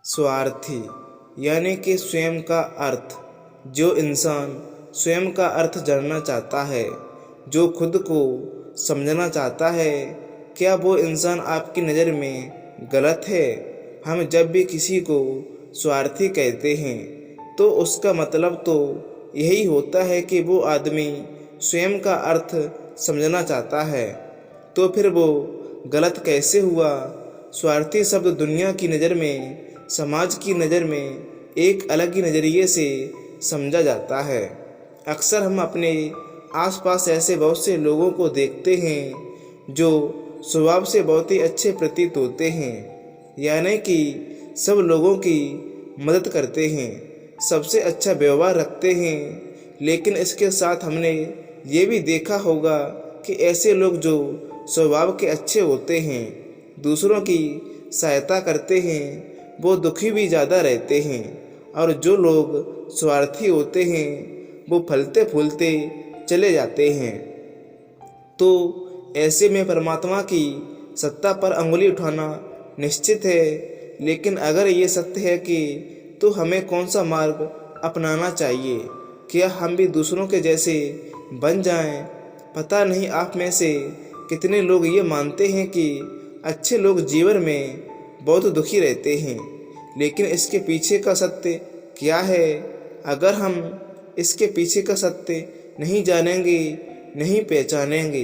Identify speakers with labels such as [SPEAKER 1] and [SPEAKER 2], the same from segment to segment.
[SPEAKER 1] स्वार्थी यानी कि स्वयं का अर्थ। जो इंसान स्वयं का अर्थ जानना चाहता है, जो खुद को समझना चाहता है, क्या वो इंसान आपकी नज़र में गलत है? हम जब भी किसी को स्वार्थी कहते हैं तो उसका मतलब तो यही होता है कि वो आदमी स्वयं का अर्थ समझना चाहता है। तो फिर वो गलत कैसे हुआ? स्वार्थी शब्द दुनिया की नज़र में, समाज की नज़र में एक अलग ही नज़रिए से समझा जाता है। अक्सर हम अपने आसपास ऐसे बहुत से लोगों को देखते हैं जो स्वभाव से बहुत ही अच्छे प्रतीत होते हैं, यानी कि सब लोगों की मदद करते हैं, सबसे अच्छा व्यवहार रखते हैं। लेकिन इसके साथ हमने ये भी देखा होगा कि ऐसे लोग जो स्वभाव के अच्छे होते हैं, दूसरों की सहायता करते हैं, वो दुखी भी ज़्यादा रहते हैं। और जो लोग स्वार्थी होते हैं वो फलते फूलते चले जाते हैं। तो ऐसे में परमात्मा की सत्ता पर अंगुली उठाना निश्चित है। लेकिन अगर ये सत्य है कि तो हमें कौन सा मार्ग अपनाना चाहिए? क्या हम भी दूसरों के जैसे बन जाएं? पता नहीं आप में से कितने लोग ये मानते हैं कि अच्छे लोग जीवन में बहुत दुखी रहते हैं, लेकिन इसके पीछे का सत्य क्या है? अगर हम इसके पीछे का सत्य नहीं जानेंगे, नहीं पहचानेंगे,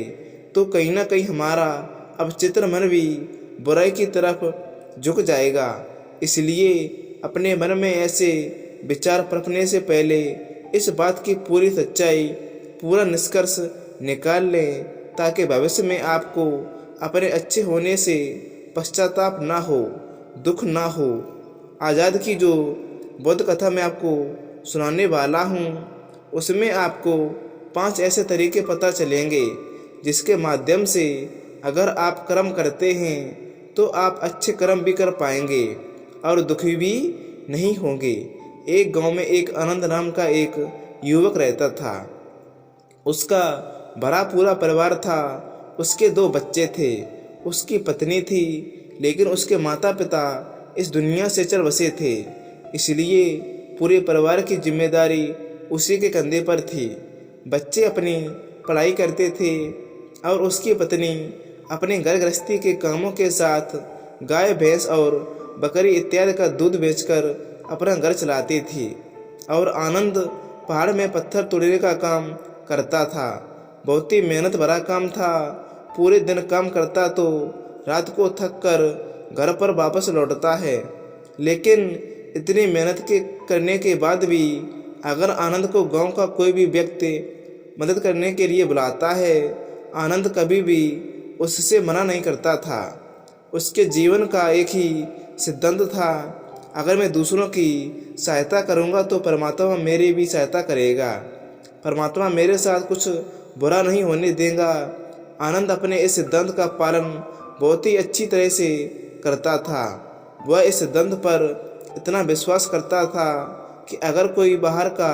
[SPEAKER 1] तो कहीं ना कहीं हमारा अब चित्र मन भी बुराई की तरफ झुक जाएगा। इसलिए अपने मन में ऐसे विचार परखने से पहले इस बात की पूरी सच्चाई, पूरा निष्कर्ष निकाल लें, ताकि भविष्य में आपको अपने अच्छे होने से पश्चाताप ना हो, दुख ना हो। आज़ाद की जो बुद्ध कथा मैं आपको सुनाने वाला हूँ, उसमें आपको 5 ऐसे तरीके पता चलेंगे जिसके माध्यम से अगर आप कर्म करते हैं तो आप अच्छे कर्म भी कर पाएंगे और दुखी भी नहीं होंगे। एक गांव में एक आनंद नाम का एक युवक रहता था। उसका भरा पूरा परिवार था। उसके 2 बच्चे थे, उसकी पत्नी थी, लेकिन उसके माता पिता इस दुनिया से चल बसे थे। इसलिए पूरे परिवार की जिम्मेदारी उसी के कंधे पर थी। बच्चे अपनी पढ़ाई करते थे और उसकी पत्नी अपने घर गृहस्थी के कामों के साथ गाय भैंस और बकरी इत्यादि का दूध बेचकर अपना घर चलाती थी। और आनंद पहाड़ में पत्थर तोड़ने का काम करता था। बहुत ही मेहनत भरा काम था। पूरे दिन काम करता तो रात को थक कर घर पर वापस लौटता है। लेकिन इतनी मेहनत करने के बाद भी अगर आनंद को गांव का कोई भी व्यक्ति मदद करने के लिए बुलाता है, आनंद कभी भी उससे मना नहीं करता था। उसके जीवन का एक ही सिद्धांत था, अगर मैं दूसरों की सहायता करूंगा तो परमात्मा मेरी भी सहायता करेगा, परमात्मा मेरे साथ कुछ बुरा नहीं होने देगा। आनंद अपने इस सिद्धांत का पालन बहुत ही अच्छी तरह से करता था। वह इस सिद्धांत पर इतना विश्वास करता था कि अगर कोई बाहर का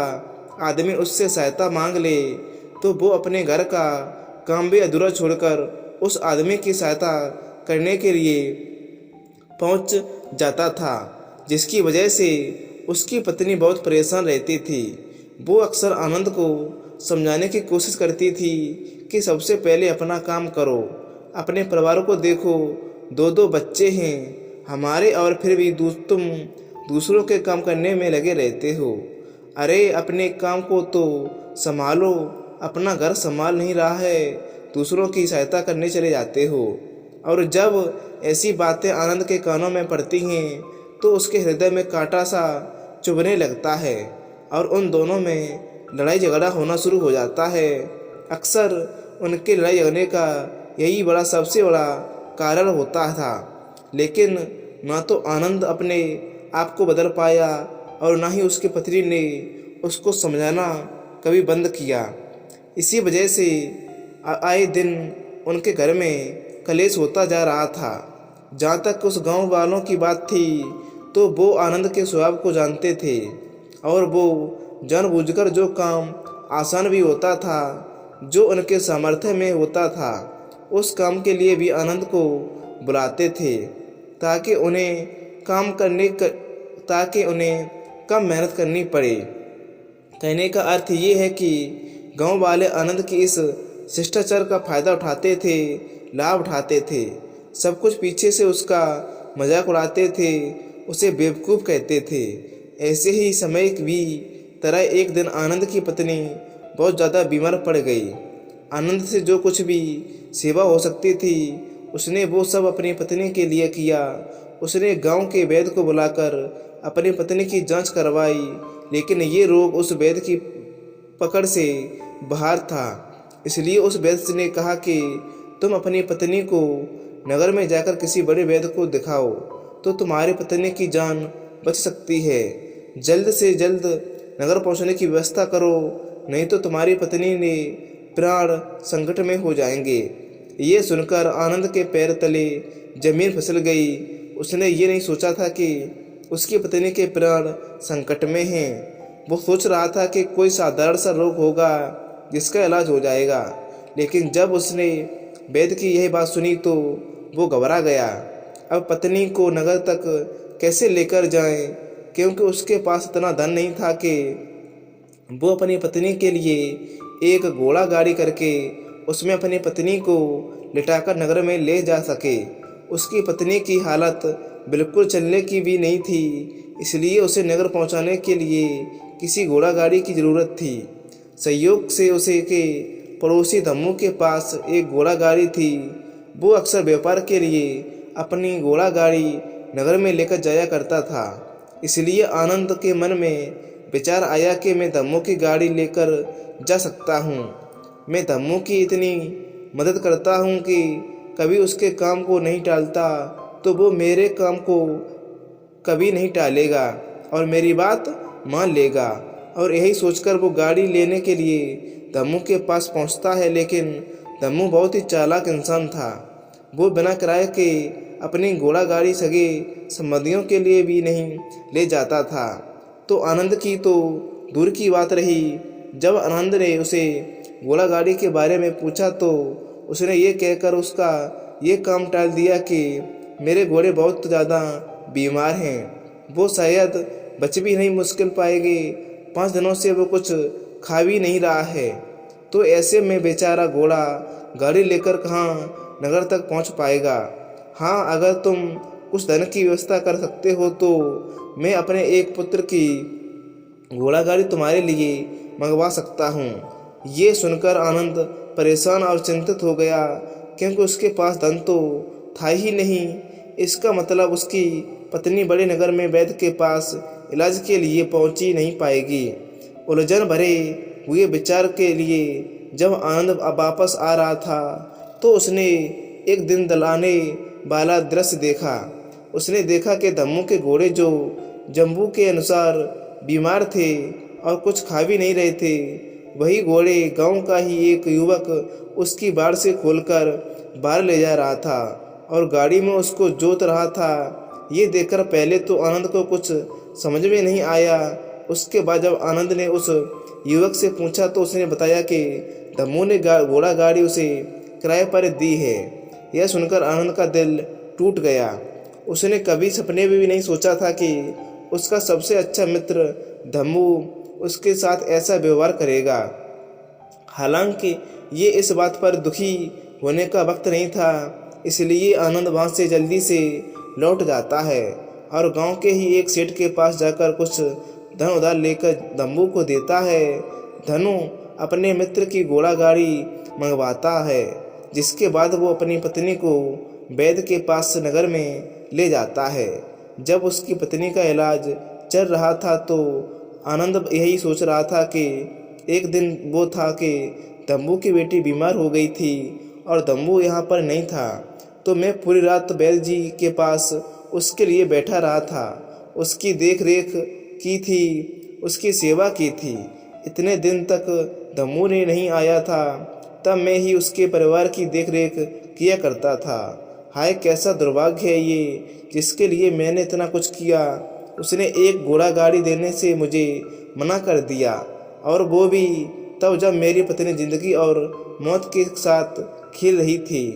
[SPEAKER 1] आदमी उससे सहायता मांग ले तो वो अपने घर का काम भी अधूरा छोड़कर उस आदमी की सहायता करने के लिए पहुंच जाता था, जिसकी वजह से उसकी पत्नी बहुत परेशान रहती थी। वो अक्सर आनंद को समझाने की कोशिश करती थी कि सबसे पहले अपना काम करो, अपने परिवार को देखो, 2 बच्चे हैं हमारे और फिर भी तुम दूसरों के काम करने में लगे रहते हो। अरे अपने काम को तो संभालो, अपना घर संभाल नहीं रहा है, दूसरों की सहायता करने चले जाते हो। और जब ऐसी बातें आनंद के कानों में पड़ती हैं तो उसके हृदय में कांटा सा चुभने लगता है और उन दोनों में लड़ाई झगड़ा होना शुरू हो जाता है। अक्सर उनके लड़ाई झगड़ने का यही सबसे बड़ा कारण होता था। लेकिन ना तो आनंद अपने आप को बदल पाया और ना ही उसके पत्नी ने उसको समझाना कभी बंद किया। इसी वजह से आए दिन उनके घर में कलेश होता जा रहा था। जहाँ तक उस गांव वालों की बात थी तो वो आनंद के स्वभाव को जानते थे और वो जानबूझकर जो काम आसान भी होता था, जो उनके सामर्थ्य में होता था, उस काम के लिए भी आनंद को बुलाते थे ताकि उन्हें काम ताकि उन्हें कम मेहनत करनी पड़े। कहने का अर्थ ये है कि गांव वाले आनंद की इस शिष्टाचार का फ़ायदा उठाते थे, लाभ उठाते थे। सब कुछ पीछे से उसका मजाक उड़ाते थे, उसे बेवकूफ़ कहते थे। ऐसे ही समय भी तरह एक दिन आनंद की पत्नी बहुत ज़्यादा बीमार पड़ गई। आनंद से जो कुछ भी सेवा हो सकती थी उसने वो सब अपनी पत्नी के लिए किया। उसने गांव के वैद्य को बुलाकर अपनी पत्नी की जांच करवाई, लेकिन ये रोग उस वैद्य की पकड़ से बाहर था। इसलिए उस वैद्य ने कहा कि तुम अपनी पत्नी को नगर में जाकर किसी बड़े वैद्य को दिखाओ तो तुम्हारी पत्नी की जान बच सकती है। जल्द से जल्द नगर पहुंचने की व्यवस्था करो, नहीं तो तुम्हारी पत्नी ने प्राण संकट में हो जाएंगे। ये सुनकर आनंद के पैर तले जमीन फिसल गई। उसने ये नहीं सोचा था कि उसकी पत्नी के प्राण संकट में हैं। वो सोच रहा था कि कोई साधारण सा रोग होगा जिसका इलाज हो जाएगा। लेकिन जब उसने वैद्य की यह बात सुनी तो वो घबरा गया। अब पत्नी को नगर तक कैसे लेकर जाएं, क्योंकि उसके पास इतना धन नहीं था कि वो अपनी पत्नी के लिए एक घोड़ा गाड़ी करके उसमें अपनी पत्नी को लिटाकर नगर में ले जा सके। उसकी पत्नी की हालत बिल्कुल चलने की भी नहीं थी, इसलिए उसे नगर पहुंचाने के लिए किसी घोड़ा गाड़ी की ज़रूरत थी। संयोग से उसे के पड़ोसी धम्मू के पास एक घोड़ा गाड़ी थी। वो अक्सर व्यापार के लिए अपनी घोड़ा गाड़ी नगर में लेकर जाया करता था। इसलिए आनंद के मन में विचार आया कि मैं धम्मू की गाड़ी लेकर जा सकता हूँ। मैं धम्मू की इतनी मदद करता हूँ कि कभी उसके काम को नहीं टालता, तो वो मेरे काम को कभी नहीं टालेगा और मेरी बात मान लेगा। और यही सोचकर वो गाड़ी लेने के लिए धम्मू के पास पहुँचता है। लेकिन धम्मू बहुत ही चालाक इंसान था। वो बिना किराए के अपनी घोड़ा गाड़ी सगे संबंधियों के लिए भी नहीं ले जाता था। तो आनंद की तो दूर की बात रही, जब आनंद ने उसे घोड़ा गाड़ी के बारे में पूछा तो उसने ये कहकर उसका ये काम टाल दिया कि मेरे घोड़े बहुत ज़्यादा बीमार हैं, वो शायद बच भी नहीं मुश्किल पाएंगे। 5 दिनों से वो कुछ खा भी नहीं रहा है। तो ऐसे में बेचारा घोड़ा गाड़ी लेकर कहाँ नगर तक पहुँच पाएगा। हाँ, अगर तुम कुछ धन की व्यवस्था कर सकते हो तो मैं अपने एक पुत्र की घोड़ा गाड़ी तुम्हारे लिए मंगवा सकता हूँ। ये सुनकर आनंद परेशान और चिंतित हो गया, क्योंकि उसके पास धन तो था ही नहीं। इसका मतलब उसकी पत्नी बड़े नगर में वैद्य के पास इलाज के लिए पहुंची नहीं पाएगी। उलझन भरे हुए विचार के लिए जब आनंद वापस आ रहा था तो उसने एक दिन दलाने वाला दृश्य देखा। उसने देखा कि धम्मू के घोड़े जो जम्बू के अनुसार बीमार थे और कुछ खा भी नहीं रहे थे, वही घोड़े गांव का ही एक युवक उसकी बाड़ से खोलकर बाहर ले जा रहा था और गाड़ी में उसको जोत रहा था। ये देखकर पहले तो आनंद को कुछ समझ में नहीं आया। उसके बाद जब आनंद ने उस युवक से पूछा तो उसने बताया कि धम्मू ने घोड़ा गाड़ी उसे किराए पर दी है। यह सुनकर आनंद का दिल टूट गया। उसने कभी सपने में भी नहीं सोचा था कि उसका सबसे अच्छा मित्र धम्मू उसके साथ ऐसा व्यवहार करेगा। हालांकि ये इस बात पर दुखी होने का वक्त नहीं था, इसलिए आनंद वहाँ से जल्दी से लौट जाता है और गांव के ही एक सेठ के पास जाकर कुछ धन उधार लेकर धम्मू को देता है। धनु अपने मित्र की घोड़ा गाड़ी मंगवाता है, जिसके बाद वो अपनी पत्नी को वैद्य के पास नगर में ले जाता है। जब उसकी पत्नी का इलाज चल रहा था तो आनंद यही सोच रहा था कि एक दिन वो था कि धम्मू की बेटी बीमार हो गई थी और धम्मू यहाँ पर नहीं था, तो मैं पूरी रात वैद्य जी के पास उसके लिए बैठा रहा था, उसकी देख रेख की थी, उसकी सेवा की थी। इतने दिन तक धम्मू ने नहीं आया था, तब मैं ही उसके परिवार की देख रेख किया करता था। हाय कैसा दुर्भाग्य है ये, जिसके लिए मैंने इतना कुछ किया, उसने एक घोड़ा गाड़ी देने से मुझे मना कर दिया, और वो भी तब जब मेरी पत्नी जिंदगी और मौत के साथ खेल रही थी।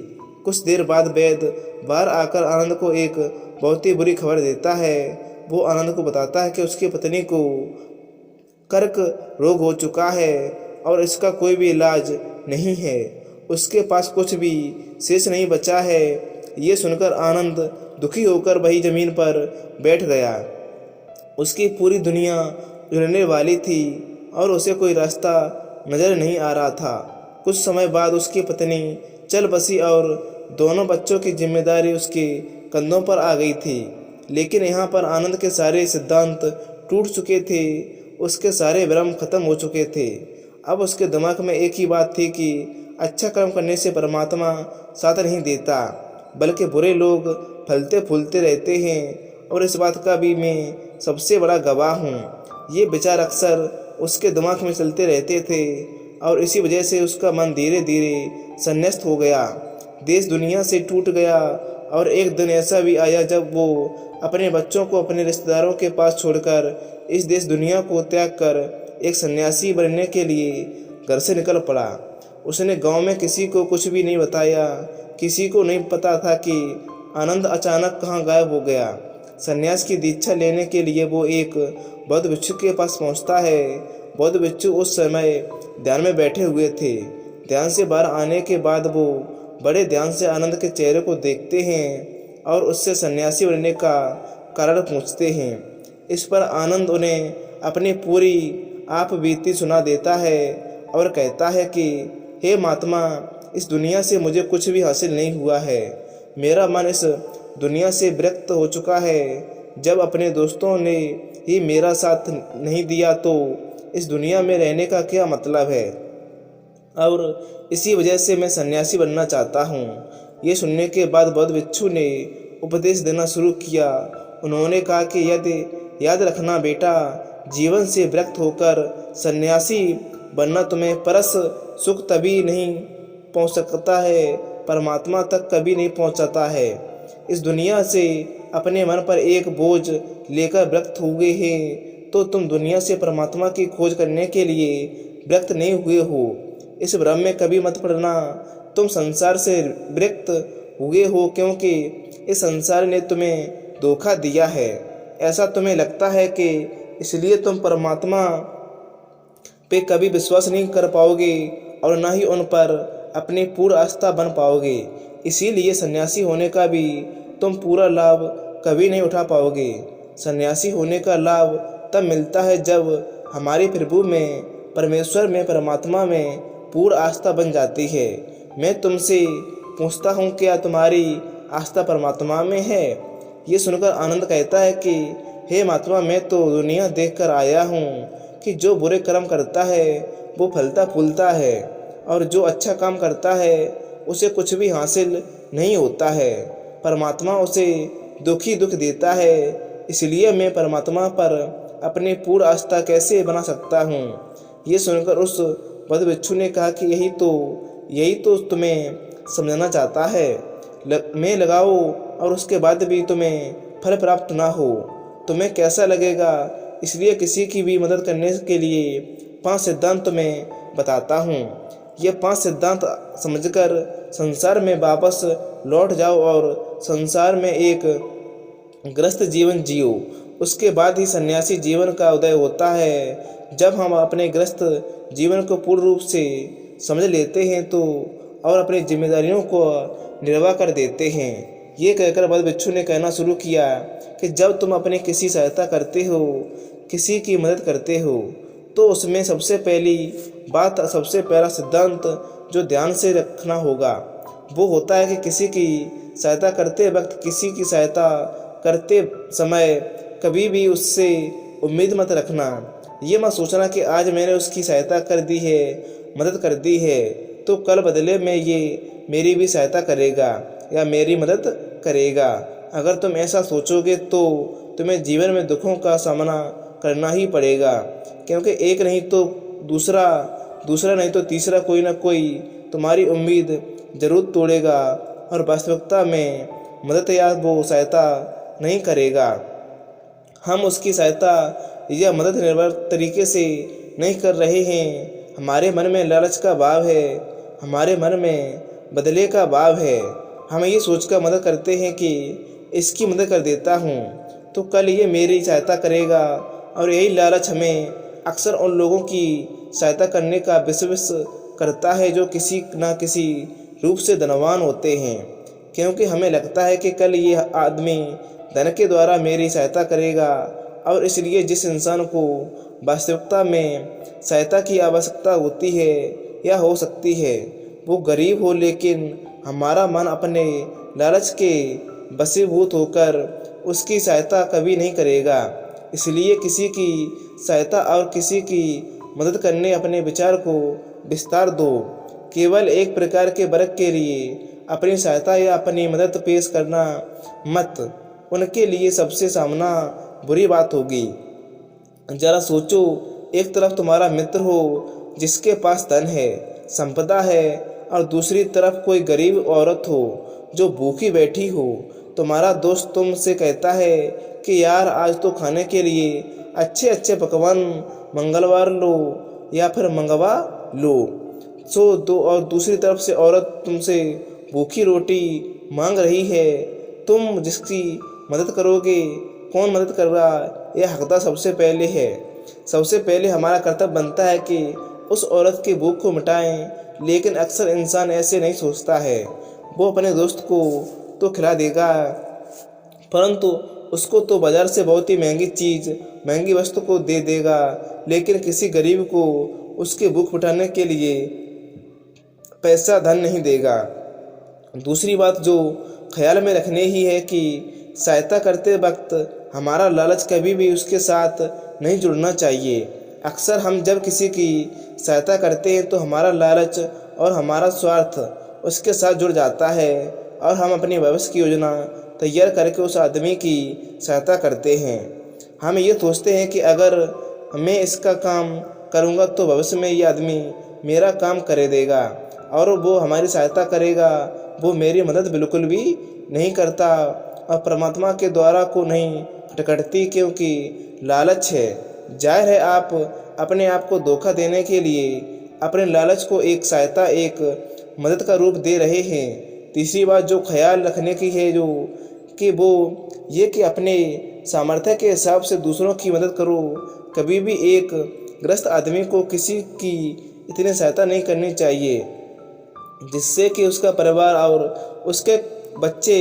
[SPEAKER 1] कुछ देर बाद वैद्य बाहर आकर आनंद को एक बहुत ही बुरी खबर देता है। वो आनंद को बताता है कि उसकी पत्नी को कर्क रोग हो चुका है और इसका कोई भी इलाज नहीं है। उसके पास कुछ भी शेष नहीं बचा है। ये सुनकर आनंद दुखी होकर वही जमीन पर बैठ गया। उसकी पूरी दुनिया उजड़ने वाली थी और उसे कोई रास्ता नजर नहीं आ रहा था। कुछ समय बाद उसकी पत्नी चल बसी और दोनों बच्चों की जिम्मेदारी उसके कंधों पर आ गई थी। लेकिन यहाँ पर आनंद के सारे सिद्धांत टूट चुके थे, उसके सारे भ्रम खत्म हो चुके थे। अब उसके दिमाग में एक ही बात थी कि अच्छा कर्म करने से परमात्मा साथ नहीं देता, बल्कि बुरे लोग फलते फूलते रहते हैं और इस बात का भी मैं सबसे बड़ा गवाह हूँ। ये विचार अक्सर उसके दिमाग में चलते रहते थे और इसी वजह से उसका मन धीरे धीरे संन्यास्त हो गया, देश दुनिया से टूट गया। और एक दिन ऐसा भी आया जब वो अपने बच्चों को अपने रिश्तेदारों के पास छोड़कर इस देश दुनिया को त्याग कर एक सन्यासी बनने के लिए घर से निकल पड़ा। उसने गांव में किसी को कुछ भी नहीं बताया। किसी को नहीं पता था कि आनंद अचानक कहाँ गायब हो गया। सन्यास की दीक्षा लेने के लिए वो एक बौद्ध भिक्षु के पास पहुंचता है। बौद्ध भिक्षु उस समय ध्यान में बैठे हुए थे। ध्यान से बाहर आने के बाद वो बड़े ध्यान से आनंद के चेहरे को देखते हैं और उससे सन्यासी बनने का कारण पूछते हैं। इस पर आनंद उन्हें अपनी पूरी आप बीती सुना देता है और कहता है कि हे महात्मा, इस दुनिया से मुझे कुछ भी हासिल नहीं हुआ है। मेरा मन इस दुनिया से विरक्त हो चुका है। जब अपने दोस्तों ने ही मेरा साथ नहीं दिया तो इस दुनिया में रहने का क्या मतलब है, और इसी वजह से मैं सन्यासी बनना चाहता हूँ। ये सुनने के बाद बौद्ध भिक्षु ने उपदेश देना शुरू किया। उन्होंने कहा कि यदि याद रखना बेटा, जीवन से विरक्त होकर सन्यासी बनना तुम्हें परस सुख तभी नहीं पहुँच सकता है, परमात्मा तक कभी नहीं पहुँचाता है। इस दुनिया से अपने मन पर एक बोझ लेकर विरक्त हुए हैं तो तुम दुनिया से परमात्मा की खोज करने के लिए विरक्त नहीं हुए हो। इस भ्रम में कभी मत पड़ना। तुम संसार से विरक्त हुए हो क्योंकि इस संसार ने तुम्हें धोखा दिया है। ऐसा तुम्हें लगता है कि इसलिए तुम परमात्मा पे कभी विश्वास नहीं कर पाओगे और न ही उन पर अपनी पूर्ण आस्था बन पाओगे। इसीलिए सन्यासी होने का भी तुम पूरा लाभ कभी नहीं उठा पाओगे। सन्यासी होने का लाभ तब मिलता है जब हमारे प्रभु में, परमेश्वर में, परमात्मा में पूर्ण आस्था बन जाती है। मैं तुमसे पूछता हूँ, क्या तुम्हारी आस्था परमात्मा में है? ये सुनकर आनंद कहता है कि हे महात्मा, मैं तो दुनिया देखकर आया हूँ कि जो बुरे कर्म करता है वो फलता फूलता है और जो अच्छा काम करता है उसे कुछ भी हासिल नहीं होता है। परमात्मा उसे दुख ही दुख देता है। इसलिए मैं परमात्मा पर अपनी पूर्ण आस्था कैसे बना सकता हूँ? ये सुनकर उस बौद्ध भिक्षु ने कहा कि यही तो तुम्हें समझाना चाहता है। मैं लगाओ और उसके बाद भी तुम्हें फल प्राप्त ना हो, तुम्हें कैसा लगेगा? इसलिए किसी की भी मदद करने के लिए 5 सिद्धांत तुम्हें बताता हूँ। ये 5 सिद्धांत समझकर संसार में वापस लौट जाओ और संसार में एक ग्रस्त जीवन जियो। उसके बाद ही सन्यासी जीवन का उदय होता है। जब हम अपने ग्रस्त जीवन को पूर्ण रूप से समझ लेते हैं तो और अपनी जिम्मेदारियों को निर्वाह कर देते हैं। ये कहकर बौद्ध भिक्षु ने कहना शुरू किया कि जब तुम अपनी किसी सहायता करते हो, किसी की मदद करते हो, तो उसमें सबसे पहली बात, सबसे पहला सिद्धांत जो ध्यान से रखना होगा वो होता है कि किसी की सहायता करते वक्त, किसी की सहायता करते समय कभी भी उससे उम्मीद मत रखना। ये मत सोचना कि आज मैंने उसकी सहायता कर दी है, मदद कर दी है, तो कल बदले में ये मेरी भी सहायता करेगा या मेरी मदद करेगा। अगर तुम ऐसा सोचोगे तो तुम्हें जीवन में दुखों का सामना करना ही पड़ेगा, क्योंकि एक नहीं तो दूसरा नहीं तो तीसरा कोई ना कोई तुम्हारी उम्मीद जरूर तोड़ेगा और वास्तविकता में मदद या वो सहायता नहीं करेगा। हम उसकी सहायता या मदद निर्भर तरीके से नहीं कर रहे हैं। हमारे मन में लालच का भाव है, हमारे मन में बदले का भाव है। हम ये सोचकर मदद करते हैं कि इसकी मदद कर देता हूँ तो कल ये मेरी सहायता करेगा। और यही लालच हमें अक्सर उन लोगों की सहायता करने का विश्वास करता है जो किसी न किसी रूप से धनवान होते हैं, क्योंकि हमें लगता है कि कल ये आदमी धन के द्वारा मेरी सहायता करेगा। और इसलिए जिस इंसान को वास्तविकता में सहायता की आवश्यकता होती है या हो सकती है, वो गरीब हो, लेकिन हमारा मन अपने लालच के वशीभूत होकर उसकी सहायता कभी नहीं करेगा। इसलिए किसी की सहायता और किसी की मदद करने अपने विचार को विस्तार दो। केवल एक प्रकार के वर्ग के लिए अपनी सहायता या अपनी मदद पेश करना मत, उनके लिए सबसे सामना बुरी बात होगी। जरा सोचो, एक तरफ तुम्हारा मित्र हो जिसके पास धन है, संपदा है, और दूसरी तरफ कोई गरीब औरत हो जो भूखी बैठी हो। तुम्हारा दोस्त तुमसे कहता है कि यार आज तो खाने के लिए अच्छे अच्छे पकवान मंगलवार लो या फिर मंगवा लो। और दूसरी तरफ से औरत तुमसे भूखी रोटी मांग रही है। तुम जिसकी मदद करोगे, कौन मदद कर रहा, यह हकदार सबसे पहले है। सबसे पहले हमारा कर्तव्य बनता है कि उस औरत की भूख को मिटाएं, लेकिन अक्सर इंसान ऐसे नहीं सोचता है। वो अपने दोस्त को तो खिला देगा, परंतु उसको तो बाजार से बहुत ही महंगी वस्तु को दे देगा, लेकिन किसी गरीब को उसकी भूख मिटाने के लिए पैसा धन नहीं देगा। दूसरी बात जो ख्याल में रखने ही है कि सहायता करते वक्त हमारा लालच कभी भी उसके साथ नहीं जुड़ना चाहिए। अक्सर हम जब किसी की सहायता करते हैं तो हमारा लालच और हमारा स्वार्थ उसके साथ जुड़ जाता है और हम अपनी भविष्य की योजना तैयार करके उस आदमी की सहायता करते हैं। हम ये सोचते हैं कि अगर मैं इसका काम करूँगा तो भविष्य में ये आदमी मेरा काम कर देगा और वो हमारी सहायता करेगा। वो मेरी मदद बिल्कुल भी नहीं करता और परमात्मा के द्वारा को नहीं प्रकटती, क्योंकि लालच है। जाहिर है आप अपने आप को धोखा देने के लिए अपने लालच को एक सहायता, एक मदद का रूप दे रहे हैं। तीसरी बात जो ख्याल रखने की है कि अपने सामर्थ्य के हिसाब से दूसरों की मदद करो। कभी भी एक ग्रस्त आदमी को किसी की इतनी सहायता नहीं करनी चाहिए जिससे कि उसका परिवार और उसके बच्चे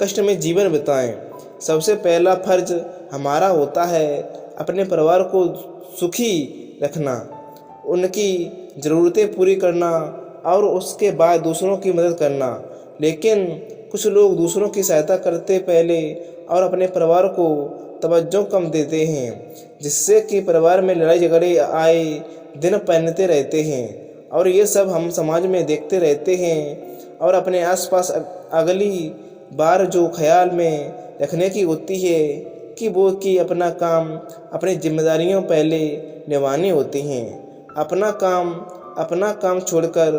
[SPEAKER 1] कष्ट में जीवन बिताएं। सबसे पहला फर्ज हमारा होता है अपने परिवार को सुखी रखना, उनकी ज़रूरतें पूरी करना और उसके बाद दूसरों की मदद करना। लेकिन कुछ लोग दूसरों की सहायता करते पहले और अपने परिवार को तवज्जो कम देते हैं, जिससे कि परिवार में लड़ाई झगड़े आए दिन पहनते रहते हैं। और ये सब हम समाज में देखते रहते हैं। और अपने आसपास अगली बार जो ख्याल में रखने की होती है कि अपना काम, अपनी जिम्मेदारियों पहले निभानी होती हैं। अपना काम छोड़कर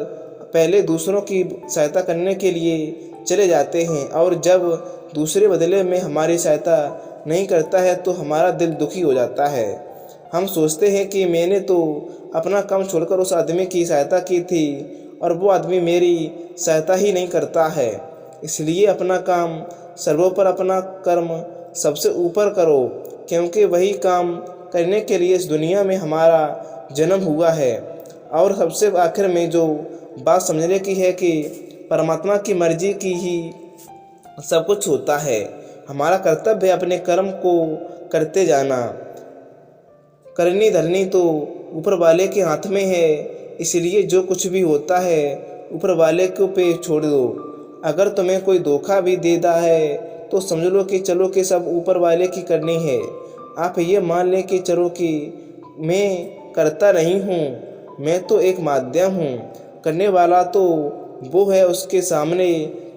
[SPEAKER 1] पहले दूसरों की सहायता करने के लिए चले जाते हैं, और जब दूसरे बदले में हमारी सहायता नहीं करता है तो हमारा दिल दुखी हो जाता है। हम सोचते हैं कि मैंने तो अपना काम छोड़कर उस आदमी की सहायता की थी और वो आदमी मेरी सहायता ही नहीं करता है। इसलिए अपना काम सर्वोपर, अपना कर्म सबसे ऊपर करो, क्योंकि वही काम करने के लिए इस दुनिया में हमारा जन्म हुआ है। और सबसे आखिर में जो बात समझने की है कि परमात्मा की मर्जी की ही सब कुछ होता है। हमारा कर्तव्य है अपने कर्म को करते जाना। करनी धरनी तो ऊपर वाले के हाथ में है, इसलिए जो कुछ भी होता है ऊपर वाले को पे छोड़ दो। अगर तुम्हें कोई धोखा भी देता है तो समझ लो कि चलो कि सब ऊपर वाले की करनी है। आप ये मान लें कि चलो कि मैं करता नहीं हूँ, मैं तो एक माध्यम हूँ। करने वाला तो वो है उसके सामने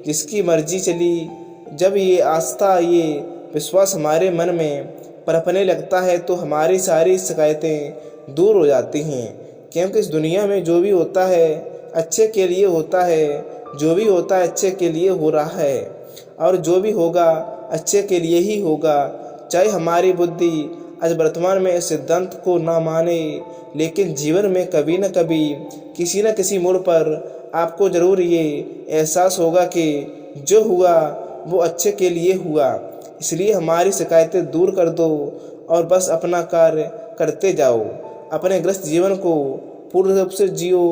[SPEAKER 1] जिसकी मर्जी चली। जब ये आस्था, ये विश्वास हमारे मन में पनपने लगता है तो हमारी सारी शिकायतें दूर हो जाती हैं, क्योंकि इस दुनिया में जो भी होता है अच्छे के लिए होता है, जो भी होता है अच्छे के लिए हो रहा है, और जो भी होगा अच्छे के लिए ही होगा। चाहे हमारी बुद्धि आज वर्तमान में इस सिद्धांत को ना माने, लेकिन जीवन में कभी न कभी किसी न किसी मोड़ पर आपको ज़रूर ये एहसास होगा कि जो हुआ वो अच्छे के लिए हुआ। इसलिए हमारी शिकायतें दूर कर दो और बस अपना कार्य करते जाओ। अपने गृहस्थ जीवन को पूर्ण रूप से जियो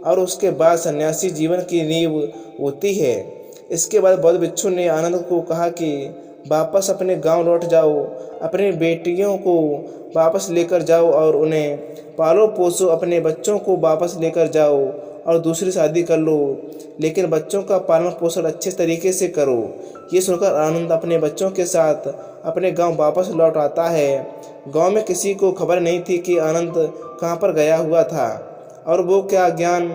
[SPEAKER 1] और उसके बाद सन्यासी जीवन की नींव होती है। इसके बाद बौद्ध भिक्षु ने आनंद को कहा कि वापस अपने गांव लौट जाओ, अपनी बेटियों को वापस लेकर जाओ और उन्हें पालो पोसो, अपने बच्चों को वापस लेकर जाओ और दूसरी शादी कर लो, लेकिन बच्चों का पालन पोषण अच्छे तरीके से करो। ये सुनकर आनंद अपने बच्चों के साथ अपने गांव वापस लौट आता है। गांव में किसी को खबर नहीं थी कि आनंद कहाँ पर गया हुआ था और वो क्या ज्ञान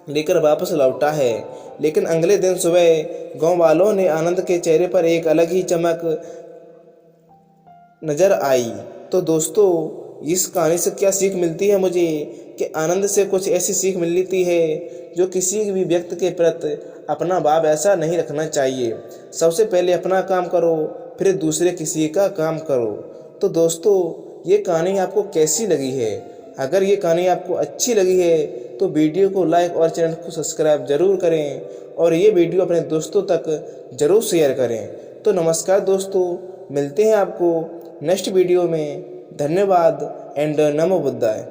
[SPEAKER 1] लेकर वापस लौटा है। लेकिन अगले दिन सुबह गांव वालों ने आनंद के चेहरे पर एक अलग ही चमक नजर आई। तो दोस्तों, इस कहानी से क्या सीख मिलती है मुझे कि आनंद से कुछ ऐसी सीख मिलती है जो किसी भी व्यक्ति के प्रति अपना भाव ऐसा नहीं रखना चाहिए। सबसे पहले अपना काम करो, फिर दूसरे किसी का काम करो। तो दोस्तों, ये कहानी आपको कैसी लगी है? अगर ये कहानी आपको अच्छी लगी है तो वीडियो को लाइक और चैनल को सब्सक्राइब जरूर करें और ये वीडियो अपने दोस्तों तक जरूर शेयर करें। तो नमस्कार दोस्तों, मिलते हैं आपको नेक्स्ट वीडियो में। धन्यवाद एंड नमो बुद्धाय।